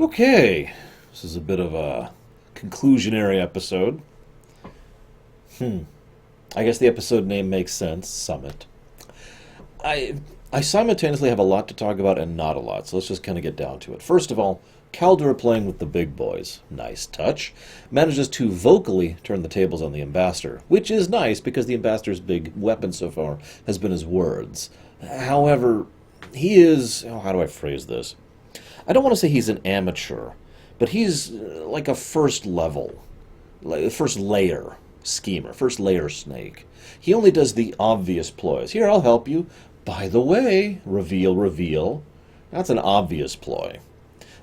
Okay, this is a bit of a conclusionary episode. I guess the episode name makes sense, Summit. I I simultaneously have a lot to talk about and not a lot, so let's just kind of get down to it. First of all, Caldor playing with the big boys. Nice touch. Manages to vocally turn the tables on the ambassador, which is nice because the ambassador's big weapon so far has been his words. However, he is. Oh, how do I phrase this? I don't want to say he's an amateur, but he's like a first level, like first layer schemer, first layer snake. He only does the obvious ploys. Here, I'll help you. By the way, reveal, reveal. That's an obvious ploy.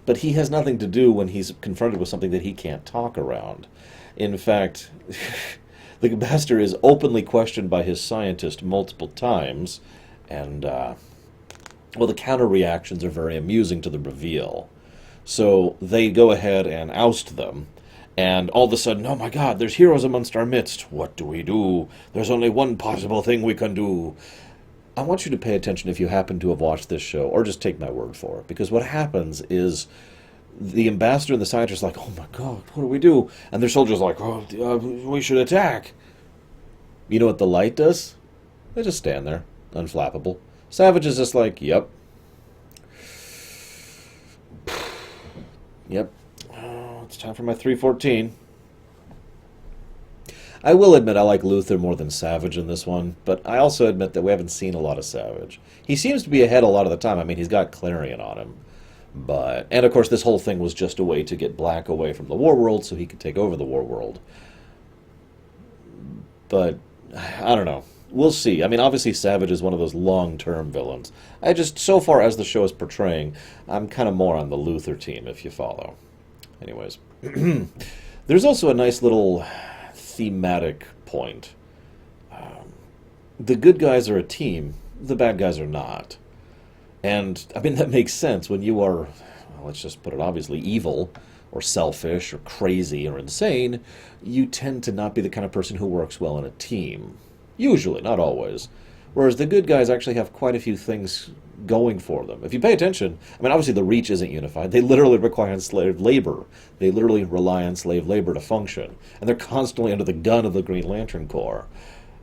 But he has nothing to do when he's confronted with something that he can't talk around. In fact, the ambassador is openly questioned by his scientist multiple times, and well, the counter reactions are very amusing to the reveal. So they go ahead and oust them, and all of a sudden, oh my god, there's heroes amongst our midst. What do we do? There's only one possible thing we can do. I want you to pay attention if you happen to have watched this show, or just take my word for it, because what happens is the ambassador and the scientist are like, oh my god, what do we do? And their soldiers are like, oh, we should attack. You know what the light does? They just stand there, unflappable. Savage is just like, yep. Yep. Oh, it's time for my 314. I will admit I like Luther more than Savage in this one, but I also admit that we haven't seen a lot of Savage. He seems to be ahead a lot of the time. I mean, he's got Clarion on him. And of course, this whole thing was just a way to get Black away from the War World so he could take over the War World. But, I don't know. We'll see. I mean, obviously Savage is one of those long-term villains. So far as the show is portraying, I'm kind of more on the Luther team, if you follow. Anyways. There's also a nice little thematic point. The good guys are a team, the bad guys are not. And, I mean, that makes sense when you are, well, let's just put it obviously, evil, or selfish, or crazy, or insane. You tend to not be the kind of person who works well in a team. Usually, not always. Whereas the good guys actually have quite a few things going for them. If you pay attention, I mean, obviously the Reach isn't unified. They literally require enslaved labor. They literally rely on slave labor to function. And they're constantly under the gun of the Green Lantern Corps.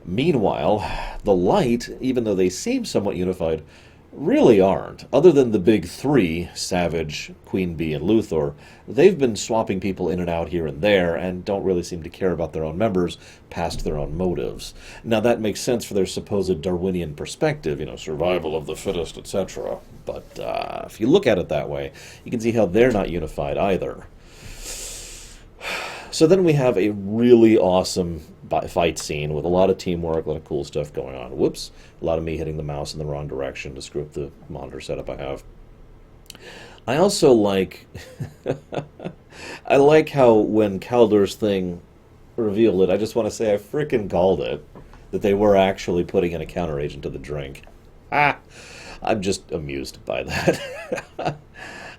Meanwhile, the Light, even though they seem somewhat unified, really aren't. Other than the big three, Savage, Queen Bee, and Luthor, they've been swapping people in and out here and there and don't really seem to care about their own members past their own motives. Now that makes sense for their supposed Darwinian perspective, survival of the fittest, etc. But if you look at it that way, you can see how they're not unified either. So then we have a really awesome fight scene with a lot of teamwork, a lot of cool stuff going on. Whoops. A lot of me hitting the mouse in the wrong direction to screw up the monitor setup I have. I also like... I like how when Caldor's thing revealed it, I just want to say I frickin' called it. That they were actually putting in a counteragent to the drink. I'm just amused by that.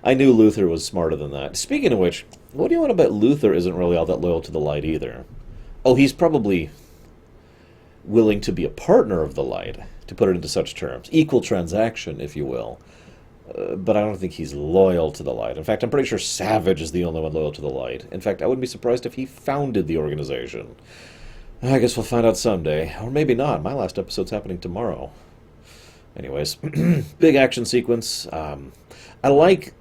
I knew Luther was smarter than that. Speaking of which, what do you want to bet Luther isn't really all that loyal to the Light either? Oh, he's probably willing to be a partner of the Light, to put it into such terms. Equal transaction, if you will. But I don't think he's loyal to the Light. In fact, I'm pretty sure Savage is the only one loyal to the Light. In fact, I wouldn't be surprised if he founded the organization. I guess we'll find out someday. Or maybe not. My last episode's happening tomorrow. Anyways, big action sequence. I like...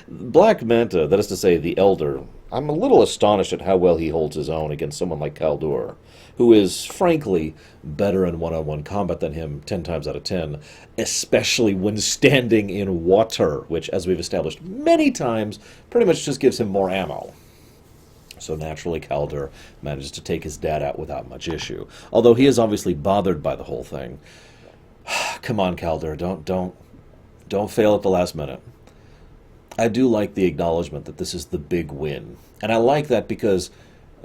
Black Manta, that is to say, the Elder. I'm a little astonished at how well he holds his own against someone like Caldor, who is, frankly, better in one-on-one combat than him 10 times out of 10, especially when standing in water, which, as we've established many times, pretty much just gives him more ammo. So naturally, Caldor manages to take his dad out without much issue, although he is obviously bothered by the whole thing. Come on, Caldor, don't fail at the last minute. I do like the acknowledgement that this is the big win. And I like that because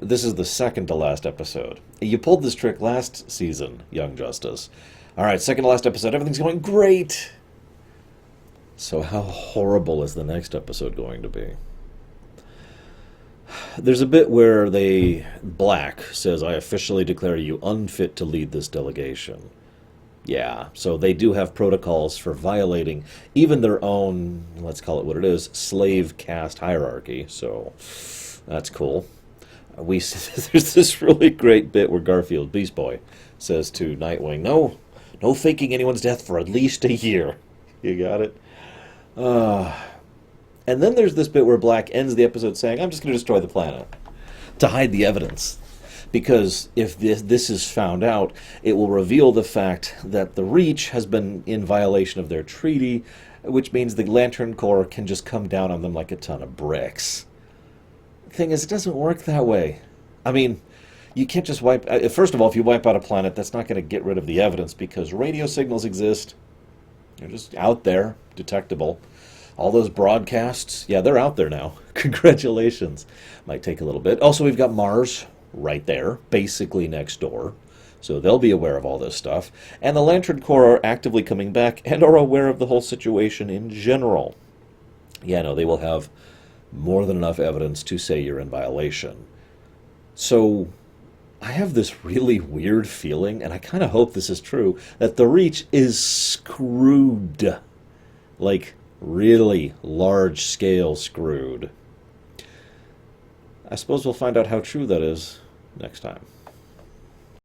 this is the second to last episode. You pulled this trick last season, Young Justice. Alright, second to last episode, everything's going great! So how horrible is the next episode going to be? There's a bit where Black says, I officially declare you unfit to lead this delegation. Yeah, so they do have protocols for violating even their own, let's call it what it is, slave caste hierarchy. So that's cool. We there's this really great bit where Garfield, Beast Boy, says to Nightwing, "No, no faking anyone's death for at least a year." You got it. And then there's this bit where Black ends the episode saying, "I'm just going to destroy the planet to hide the evidence." Because if this is found out, it will reveal the fact that the Reach has been in violation of their treaty, which means the Lantern Corps can just come down on them like a ton of bricks. The thing is, it doesn't work that way. I mean, you can't just wipe... First of all, if you wipe out a planet, that's not going to get rid of the evidence, because radio signals exist. They're just out there, detectable. All those broadcasts, yeah, they're out there now. Congratulations. Might take a little bit. Also, we've got Mars right there, basically next door. So they'll be aware of all this stuff. And the Lantern Corps are actively coming back and are aware of the whole situation in general. Yeah, no, they will have more than enough evidence to say you're in violation. So I have this really weird feeling, and I kind of hope this is true, that the Reach is screwed. Like, really large-scale screwed. I suppose we'll find out how true that is next time.